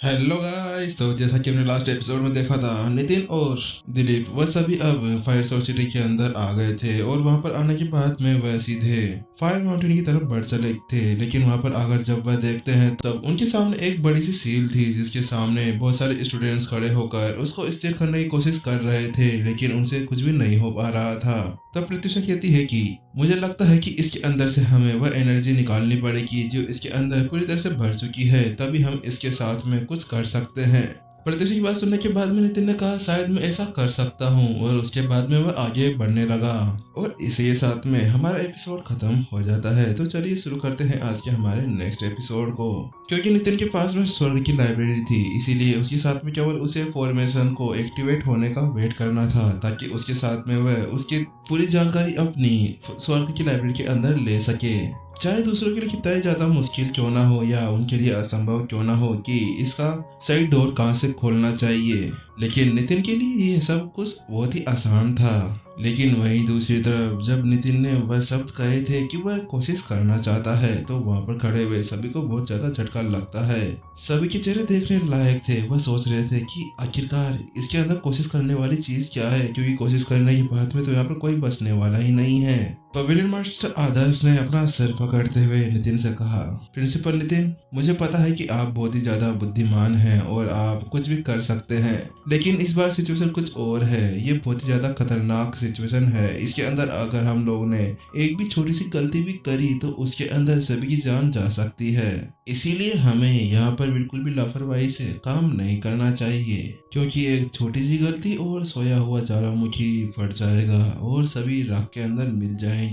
Hello guys. तो जैसा कि हमने लास्ट एपिसोड में देखा था, नितिन और दिलीप वह सभी अब फायर सोर्स सिटी के अंदर आ गए थे और वहां पर आने के बाद में वह सीधे फायर माउंटेन की तरफ बढ़ चले थे। लेकिन वहां पर आकर जब वह देखते हैं तब उनके सामने एक बड़ी सी सील थी, जिसके सामने बहुत सारे स्टूडेंट्स खड़े होकर उसको स्थिर करने की कोशिश कर रहे थे, लेकिन उनसे कुछ भी नहीं हो पा रहा था। तब प्रत्युषा कहती है कि मुझे लगता है कि इसके अंदर से हमें वह एनर्जी निकालनी पड़ेगी जो इसके अंदर पूरी तरह से भर चुकी है, तभी हम इसके साथ में कुछ कर सकते हैं। प्रत्युषा की बात सुनने के बाद में नितिन ने कहा शायद मैं ऐसा कर सकता हूँ, और उसके बाद में वह आगे बढ़ने लगा और इसी साथ में हमारा एपिसोड खत्म हो जाता है। तो चलिए शुरू करते हैं आज के हमारे नेक्स्ट एपिसोड को। क्योंकि नितिन के पास में स्वर्ग की लाइब्रेरी थी, इसीलिए उसके साथ में केवल उसे फॉर्मेशन को एक्टिवेट होने का वेट करना था, ताकि उसके साथ में वह उसकी पूरी जानकारी अपनी स्वर्ग की लाइब्रेरी के अंदर ले सके। चाहे दूसरों के लिए कितना ही ज्यादा मुश्किल क्यों ना हो या उनके लिए असंभव क्यों ना हो कि इसका सही डोर कहाँ से खोलना चाहिए, लेकिन नितिन के लिए ये सब कुछ बहुत ही आसान था। लेकिन वहीं दूसरी तरफ जब नितिन ने वह शब्द कहे थे कि वह कोशिश करना चाहता है, तो वहां पर खड़े हुए सभी को बहुत ज्यादा झटका लगता है। सभी के चेहरे देखने लायक थे। वह सोच रहे थे कि आखिरकार इसके अंदर कोशिश करने वाली चीज क्या है, क्योंकि कोशिश करने की बात में तो यहाँ पर कोई बचने वाला ही नहीं है। पवेलियन मास्टर आदर्श ने अपना सर पकड़ते हुए नितिन से कहा, प्रिंसिपल नितिन, मुझे पता है कि आप बहुत ही ज्यादा बुद्धिमान हैं और आप कुछ भी कर सकते हैं, लेकिन इस बार सिचुएशन कुछ और है। ये बहुत ही ज्यादा खतरनाक सिचुएशन है। इसके अंदर अगर हम लोगों ने एक भी छोटी सी गलती भी करी तो उसके अंदर सभी की जान जा सकती है। इसीलिए हमें यहाँ पर बिल्कुल भी लापरवाही से काम नहीं करना चाहिए, क्योंकि एक छोटी सी गलती और सोया हुआ ज्वालामुखी फट जाएगा और सभी राख के अंदर मिल जाएंगे।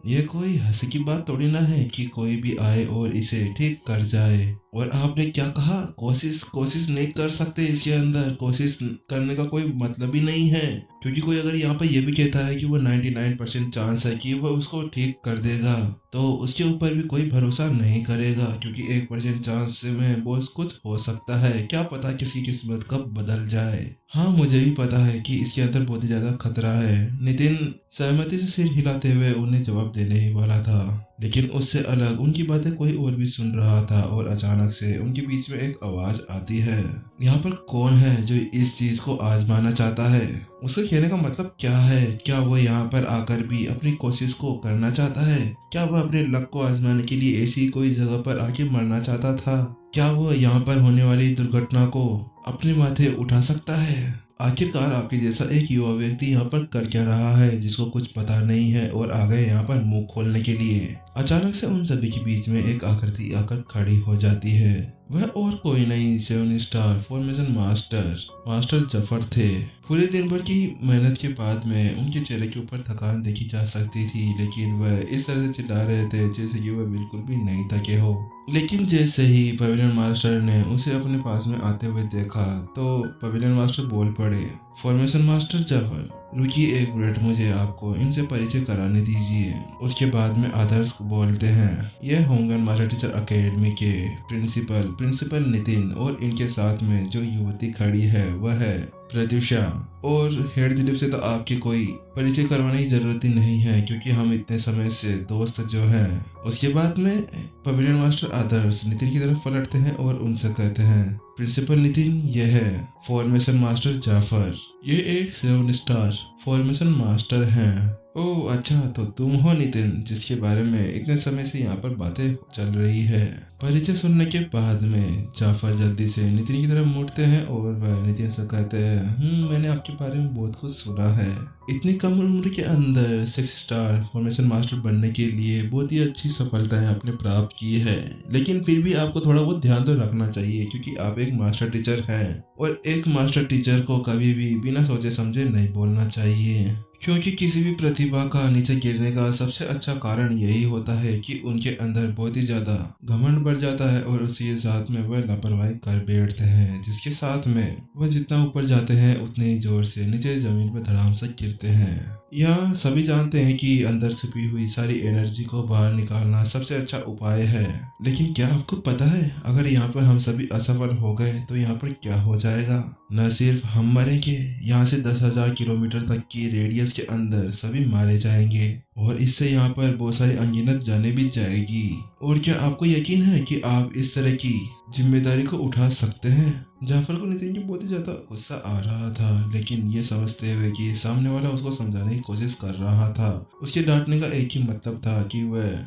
ये कोई हंसी की बात थोड़ी ना है कि कोई भी आए और इसे ठीक कर जाए। और आपने क्या कहा, कोशिश नहीं कर सकते इसके अंदर? कोशिश करने का कोई मतलब ही नहीं है, क्योंकि कोई अगर यहाँ पर यह भी कहता है कि वो 99% चांस है कि वह उसको ठीक कर देगा, तो उसके ऊपर भी कोई भरोसा नहीं करेगा, क्योंकि 1% चांस में बहुत कुछ हो सकता है। क्या पता किसी किस्मत कब बदल जाए। हाँ, मुझे भी पता है कि इसके अंदर बहुत ही ज्यादा खतरा है। नितिन सहमति से सिर हिलाते हुए उन्हें जवाब देने ही वाला था, लेकिन उससे अलग उनकी बातें कोई और भी सुन रहा था और अचानक से उनके बीच में एक आवाज आती है। यहाँ पर कौन है जो इस चीज को आजमाना चाहता है? उसके कहने का मतलब क्या है? क्या वो यहाँ पर आकर भी अपनी कोशिश को करना चाहता है? क्या वह अपने लक को आजमाने के लिए ऐसी कोई जगह पर आके मरना चाहता था? क्या वो यहाँ पर होने वाली दुर्घटना को अपने माथे उठा सकता है? आखिरकार आपके जैसा एक युवा व्यक्ति यहाँ पर कर क्या रहा है, जिसको कुछ पता नहीं है और आ गए यहाँ पर मुंह खोलने के लिए। अचानक से उन सभी के बीच में एक आकृति आकर खड़ी हो जाती है। वह और कोई नहीं, 7 स्टार फॉर्मेशन मास्टर जफर थे। पूरे दिन भर की मेहनत के बाद में उनके चेहरे के ऊपर थकान देखी जा सकती थी, लेकिन वह इस तरह से चिल्ला रहे थे जैसे कि वह बिल्कुल भी नहीं थके हो। लेकिन जैसे ही पवेलियन मास्टर ने उसे अपने पास में आते हुए देखा, तो पवेलियन मास्टर बोल पड़े, फॉर्मेशन मास्टर जफर, रुकिए एक मिनट, मुझे आपको इनसे परिचय कराने दीजिए। उसके बाद में आदर्श बोलते हैं, यह होंगे मास्टर टीचर अकेडमी के प्रिंसिपल नितिन, और इनके साथ में जो युवती खड़ी है वह है प्रत्युषा। और हेड दिलीप से तो आपकी कोई परिचय करवाने की जरूरत ही नहीं है, क्योंकि हम इतने समय से दोस्त जो हैं। उसके बाद में पवेलियन मास्टर आदर्श नितिन की तरफ पलटते हैं और उनसे कहते हैं, प्रिंसिपल नितिन, यह है फॉर्मेशन मास्टर जाफर, ये एक 7 स्टार फॉर्मेशन मास्टर हैं। ओह अच्छा, तो तुम हो नितिन, जिसके बारे में इतने समय से यहाँ पर बातें चल रही है। परिचय सुनने के बाद में जाफर जल्दी से नितिन की तरफ मुड़ते हैं और वह नितिन से कहते हैं, मैंने आपके बारे में बहुत कुछ सुना है। इतनी कम उम्र के अंदर 6 स्टार फॉर्मेशन मास्टर बनने के लिए बहुत ही अच्छी सफलताएं आपने प्राप्त की है, लेकिन फिर भी आपको थोड़ा बहुत ध्यान तो रखना चाहिए, क्योंकि आप एक मास्टर टीचर हैं और एक मास्टर टीचर को कभी भी बिना सोचे समझे नहीं बोलना चाहिए, क्योंकि किसी भी प्रतिभा का नीचे गिरने का सबसे अच्छा कारण यही होता है कि उनके अंदर बहुत ही ज्यादा घमंड बढ़ जाता है और उसी के साथ में वह लापरवाही कर बैठते हैं, जिसके साथ में वह जितना ऊपर जाते हैं उतने ही जोर से नीचे जमीन पर धड़ाम से गिरते हैं। यह सभी जानते हैं कि अंदर छुपी हुई सारी एनर्जी को बाहर निकालना सबसे अच्छा उपाय है, लेकिन क्या आपको पता है अगर यहाँ पर हम सभी असफल हो गए तो यहाँ पर क्या हो जाएगा? न सिर्फ हम मरेंगे, यहाँ से 10,000 किलोमीटर तक की रेडियस के अंदर सभी मारे जाएंगे और इससे यहाँ पर बहुत सारी अनगिनत जाने भी जाएगी। और क्या आपको यकीन है कि आप इस तरह की जिम्मेदारी को उठा सकते हैं? जाफर को नितिन की बहुत ही ज्यादा गुस्सा आ रहा था, लेकिन ये समझते हुए कि सामने वाला उसको समझाने की कोशिश कर रहा था, उसके डांटने का एक ही मतलब था कि वह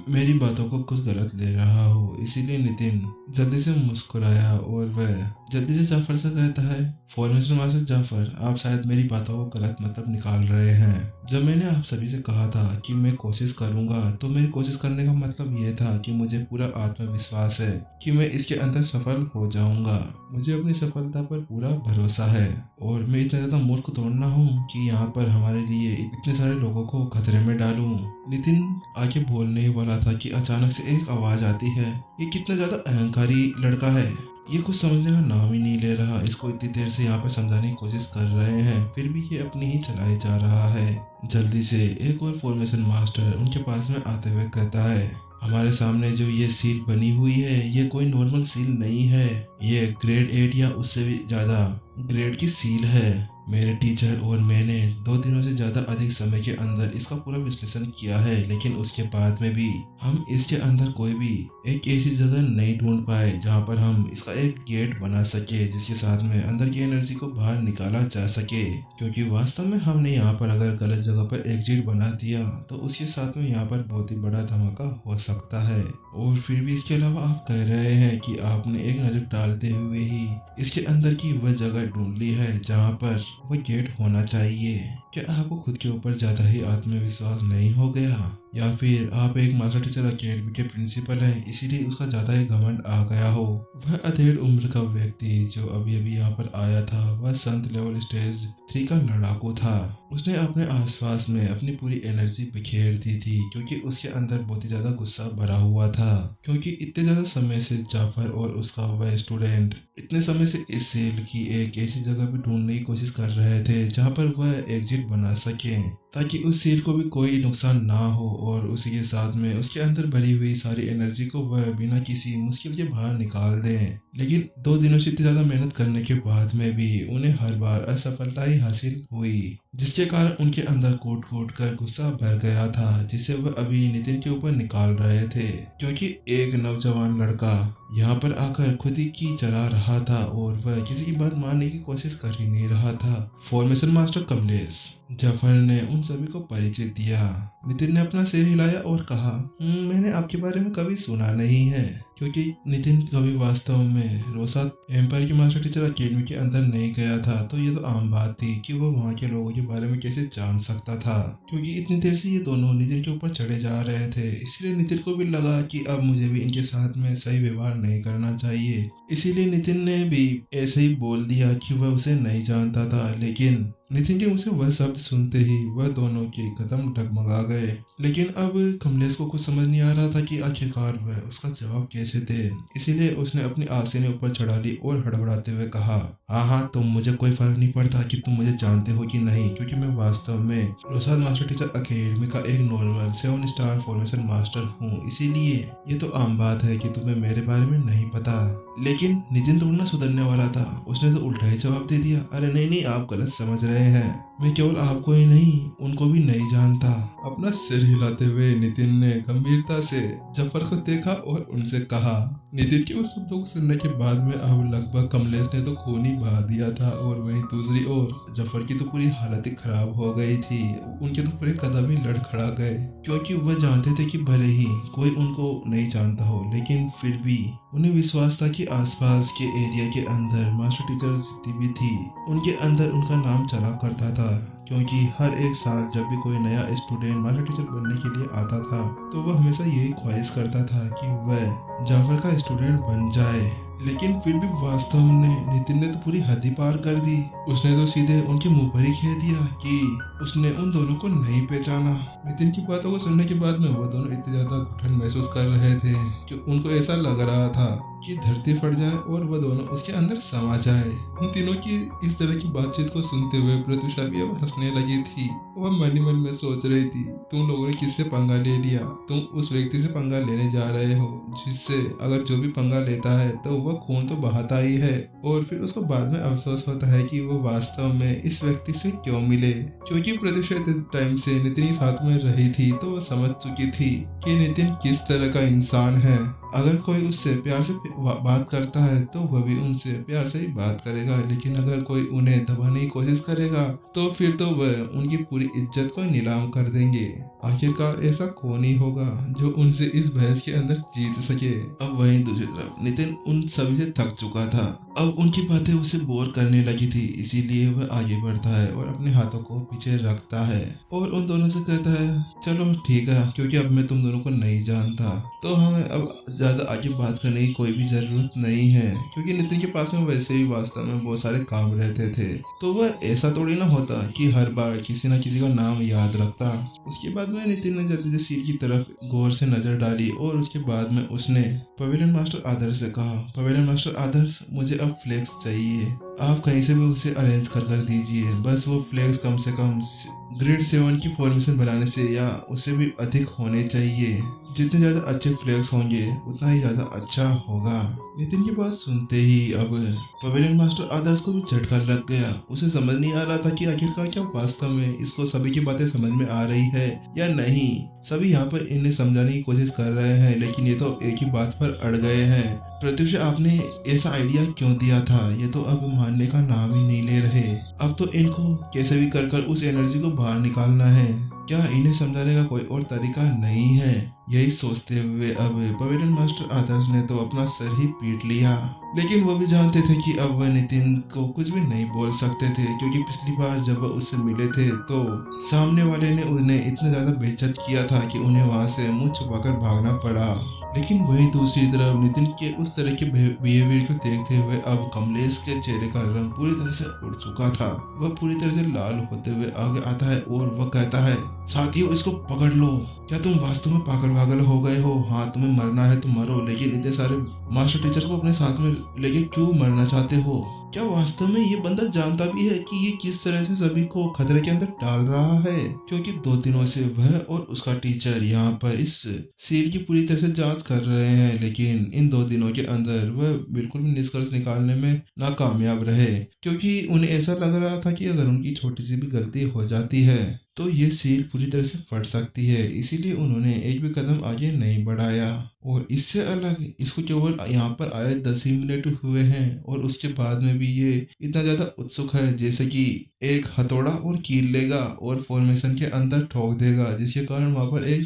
मेरी बातों को कुछ गलत ले रहा हो। इसीलिए नितिन जल्दी से मुस्कुराया और वह जल्दी से जाफर से कहता है, फॉर्मेशन मास्टर जाफर, आप शायद मेरी बातों को गलत मतलब निकाल रहे हैं। जब मैंने आप सभी से कहा था कि मैं कोशिश करूंगा, तो मेरी कोशिश करने का मतलब यह था कि मुझे पूरा आत्मविश्वास है कि मैं इसके अंदर सफल हो जाऊंगा। मुझे अपनी सफलता पर पूरा भरोसा है और मैं इतना ज्यादा मूर्ख थोड़ा ना हूँ कि यहाँ पर हमारे लिए इतने सारे लोगों को खतरे में डालूं। नितिन आगे बोलने ही वाला था कि अचानक से एक आवाज आती है। ये कितना ज्यादा अहंकारी लड़का है, ये कुछ समझने का नाम ही नहीं ले रहा। इसको इतनी देर से यहाँ पर समझाने की कोशिश कर रहे हैं, फिर भी ये अपनी ही चलाए जा रहा है। जल्दी से एक और फॉर्मेशन मास्टर उनके पास में आते हुए कहता है, हमारे सामने जो ये सील बनी हुई है, ये कोई नॉर्मल सील नहीं है, ये ग्रेड 8 या उससे भी ज्यादा ग्रेड की सील है। मेरे टीचर और मैंने 2 दिनों से ज्यादा अधिक समय के अंदर इसका पूरा विश्लेषण किया है, लेकिन उसके बाद में भी हम इसके अंदर कोई भी एक ऐसी जगह नहीं ढूंढ पाए जहां पर हम इसका एक गेट बना सके, जिसके साथ में अंदर की एनर्जी को बाहर निकाला जा सके। क्योंकि वास्तव में हमने यहाँ पर अगर गलत जगह पर एग्जिट बना दिया तो उसके साथ में यहाँ पर बहुत ही बड़ा धमाका हो सकता है। और फिर भी इसके अलावा आप कह रहे हैं कि आपने एक नजर डालते हुए ही इसके अंदर की वह जगह ढूंढ ली है जहाँ पर वह गेट होना चाहिए। क्या आपको खुद के ऊपर ज्यादा ही आत्मविश्वास नहीं हो गया, या फिर आप एक मास्टर टीचर अकेडमी के प्रिंसिपल हैं, इसीलिए उसका ज्यादा ही घमंड आ गया हो? वह अधेड़ उम्र का व्यक्ति जो अभी अभी यहाँ पर आया था, वह संत लेवल स्टेज 3 का लड़ाकू था। उसने अपने आसपास में अपनी पूरी एनर्जी बिखेर दी थी, क्योंकि उसके अंदर बहुत ही ज्यादा गुस्सा भरा हुआ था। क्योंकि इतने ज्यादा समय से जाफर और उसका वह स्टूडेंट इतने समय से इस सेल की एक ऐसी जगह भी ढूंढने की कोशिश कर रहे थे जहाँ पर वह एग्जिट बना सके, ताकि उस सील को भी कोई नुकसान ना हो और उसी के साथ में उसके अंदर भरी हुई सारी एनर्जी को वह बिना किसी मुश्किल के बाहर निकाल दें। लेकिन 2 दिनों से इतनी ज्यादा मेहनत करने के बाद में भी उन्हें हर बार असफलता ही हासिल हुई, जिसके कारण उनके अंदर कूट कूट कर गुस्सा भर गया था, जिसे वह अभी नितिन के ऊपर निकाल रहे थे। क्योंकि एक नौजवान लड़का यहाँ पर आकर खुद ही की चला रहा था और वह किसी की बात मानने की कोशिश कर ही नहीं रहा था। फॉर्मेशन मास्टर कमलेश, जाफर ने उन सभी को परिचय दिया। नितिन ने अपना सिर हिलाया और कहा, मैंने आपके बारे में कभी सुना नहीं है। क्योंकि नितिन कभी वास्तव में रोसा एम्पायर की मास्टर टीचर अकेडमी के अंदर नहीं गया था, तो ये तो आम बात थी कि वो वहाँ के लोगों के बारे में कैसे जान सकता था। क्योंकि इतनी देर से ये दोनों नितिन के ऊपर चढ़े जा रहे थे, इसलिए नितिन को भी लगा कि अब मुझे भी इनके साथ में सही व्यवहार नहीं करना चाहिए। इसीलिए नितिन ने भी ऐसे ही बोल दिया कि वह उसे नहीं जानता था। लेकिन नितिन के मुंह से वह शब्द सुनते ही वह दोनों के कदम डगमगा गए। लेकिन अब कमलेश को कुछ समझ नहीं आ रहा था कि आखिरकार वह उसका जवाब कैसे दे। इसीलिए उसने अपनी आसीने ऊपर चढ़ा ली और हड़बड़ाते हुए कहा, हाँ, तुम मुझे कोई फर्क नहीं पड़ता कि तुम मुझे जानते हो कि नहीं, क्योंकि मैं वास्तव में रोसाद मास्टर टीचर अकेडमी का एक नॉर्मल 7 स्टार फॉर्मेशन मास्टर हूँ। इसीलिए ये तो आम बात है कि तुम्हें मेरे बारे में नहीं पता। लेकिन नितिन थोड़ा सुधरने वाला था, उसने तो उल्टा ही जवाब दे दिया, अरे नहीं, आप गलत समझ रहे हैं, मैं केवल आपको ही नहीं उनको भी नहीं जानता। अपना सिर हिलाते हुए नितिन ने गंभीरता से जफर को देखा और उनसे कहा। नितिन के उस शब्दों को सुनने के बाद में अब लगभग कमलेश ने तो खून ही बहा दिया था और वहीं दूसरी ओर जफर की तो पूरी हालत ही खराब हो गई थी। उनके तो पूरे कदम ही लड़खड़ा गए, क्योंकि वह जानते थे कि भले ही कोई उनको नहीं जानता हो, लेकिन फिर भी उन्हें विश्वास था कि आसपास के एरिया के अंदर मास्टर टीचर जितनी भी थी, उनके अंदर उनका नाम चला करता था। क्योंकि हर एक साल जब भी कोई नया स्टूडेंट मास्टर टीचर बनने के लिए आता था, तो वह हमेशा यही ख्वाहिश करता था कि वह जाफर का स्टूडेंट बन जाए। लेकिन फिर भी वास्तव में नितिन ने तो पूरी हद ही पार कर दी। उसने तो सीधे उनके मुंह पर ही कह दिया कि उसने उन दोनों को नहीं पहचाना। नितिन की बातों को सुनने के बाद में वो दोनों इतने ज्यादा घुटन महसूस कर रहे थे कि उनको ऐसा लग रहा था कि धरती फट जाए और वह दोनों उसके अंदर समा जाए। उन तीनों की इस तरह की बातचीत को सुनते हुए प्रत्युषा भी अब हंसने लगी थी। वह मन ही मन में सोच रही थी, तुम लोगों ने किससे पंगा ले लिया? तुम उस व्यक्ति से पंगा लेने जा रहे हो जिससे अगर जो भी पंगा लेता है तो वह खून तो बहाता ही है, और फिर उसको बाद में अफसोस होता है कि वो वास्तव में इस व्यक्ति से क्यों मिले। क्योंकि प्रत्युषा इतने टाइम से नितिन के साथ में रही थी तो वह समझ चुकी थी कि नितिन किस तरह का इंसान है। अगर कोई उससे प्यार से बात करता है तो वह भी उनसे प्यार से ही बात करेगा, लेकिन अगर कोई उन्हें दबाने की कोशिश करेगा तो फिर तो वह उनकी पूरी इज्जत को नीलाम कर देंगे। आखिरकार ऐसा कौन ही होगा जो उनसे इस बहस के अंदर जीत सके। अब वहीं दूसरी तरफ नितिन उन सभी से थक चुका था। अब उनकी बातें उसे बोर करने लगी थी, इसीलिए वह आगे बढ़ता है और अपने हाथों को पीछे रखता है और उन दोनों से कहता है, चलो ठीक है, क्योंकि अब मैं तुम दोनों को नहीं जानता तो हमें अब ज्यादा आगे बात करने की कोई भी जरूरत नहीं है। क्योंकि नितिन के पास में वैसे भी वास्तव में बहुत सारे काम रहते थे, तो वह ऐसा थोड़ी ना होता कि हर बार किसी न किसी का नाम याद रखता। उसके बाद में नितिन ने जल्दी से सीट की तरफ गौर से नजर डाली और उसके बाद में उसने पवेलियन मास्टर आदर्श से कहा, पवेलियन मास्टर आदर्श, मुझे अब फ्लेक्स चाहिए। आप कहीं से भी उसे अरेंज कर दीजिए। बस वो फ्लेक्स कम से कम ग्रेड 7 की फॉर्मेशन बनाने से या उससे भी अधिक होने चाहिए। जितने ज्यादा अच्छे फ्लेक्स होंगे उतना ही ज्यादा अच्छा होगा। नितिन की बात सुनते ही अब पवेलियन मास्टर आदर्श को भी झटका लग गया। उसे समझ नहीं आ रहा था कि आखिरकार क्या वास्तव में इसको सभी की बातें समझ में आ रही है या नहीं। सभी यहाँ पर इन्हें समझाने की कोशिश कर रहे हैं, लेकिन ये तो एक ही बात पर अड़ गए हैं। प्रत्युषा, आपने ऐसा आइडिया क्यों दिया था? ये तो अब मानने का नाम ही नहीं ले रहे। अब तो इनको कैसे भी कर उस एनर्जी को बाहर निकालना है। क्या इन्हें समझाने का कोई और तरीका नहीं है? यही सोचते हुए अब पवेलियन मास्टर आदर्श ने तो अपना सर ही पीट लिया। लेकिन वो भी जानते थे कि अब वह नितिन को कुछ भी नहीं बोल सकते थे, क्योंकि पिछली बार जब वह उससे मिले थे तो सामने वाले ने उन्हें इतना ज्यादा बेइज्जत किया था कि उन्हें वहां से मुंह छुपाकर भागना पड़ा। लेकिन वही दूसरी तरफ नितिन के उस तरह के बिहेवियर को देखते हुए अब कमलेश के चेहरे का रंग पूरी तरह से उड़ चुका था। वह पूरी तरह से लाल होते हुए आगे आता है और वह कहता है, साथियों, इसको पकड़ लो। क्या तुम वास्तव में पागल हो गए हो? हाँ, तुम्हें मरना है तो मरो, लेकिन इतने सारे मास्टर टीचर को अपने साथ में लेके क्यों मरना चाहते हो? क्या वास्तव में ये बंदा जानता भी है कि ये किस तरह से सभी को खतरे के अंदर डाल रहा है? क्योंकि 2 दिनों से वह और उसका टीचर यहाँ पर इस सील की पूरी तरह से जांच कर रहे हैं, लेकिन इन 2 दिनों के अंदर वह बिल्कुल भी निष्कर्ष निकालने में नाकामयाब रहे। क्योंकि उन्हें ऐसा लग रहा था कि अगर उनकी छोटी सी भी गलती हो जाती है तो ये सील पूरी तरह से फट सकती है। इसीलिए उन्होंने एक भी कदम आगे नहीं बढ़ाया। और इससे अलग इसको केवल यहाँ पर आए 10 ही मिनट हुए हैं और उसके बाद में भी ये इतना ज्यादा उत्सुक है जैसे कि एक हथौड़ा और कील लेगा और फॉर्मेशन के अंदर ठोक देगा, जिसके कारण वहां पर एक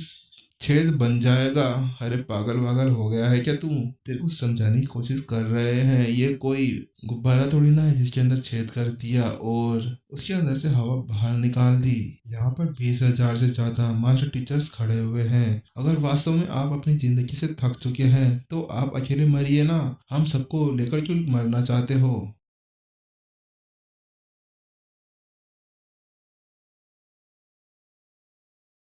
छेद बन जाएगा। अरे पागल हो गया है क्या तू? तेरे को समझाने की कोशिश कर रहे हैं, ये कोई गुब्बारा थोड़ी ना है जिसके अंदर छेद कर दिया और उसके अंदर से हवा बाहर निकाल दी। यहाँ पर 20,000 से ज्यादा मास्टर टीचर्स खड़े हुए हैं। अगर वास्तव में आप अपनी जिंदगी से थक चुके हैं तो आप अकेले मरिए ना, हम सबको लेकर क्यों मरना चाहते हो?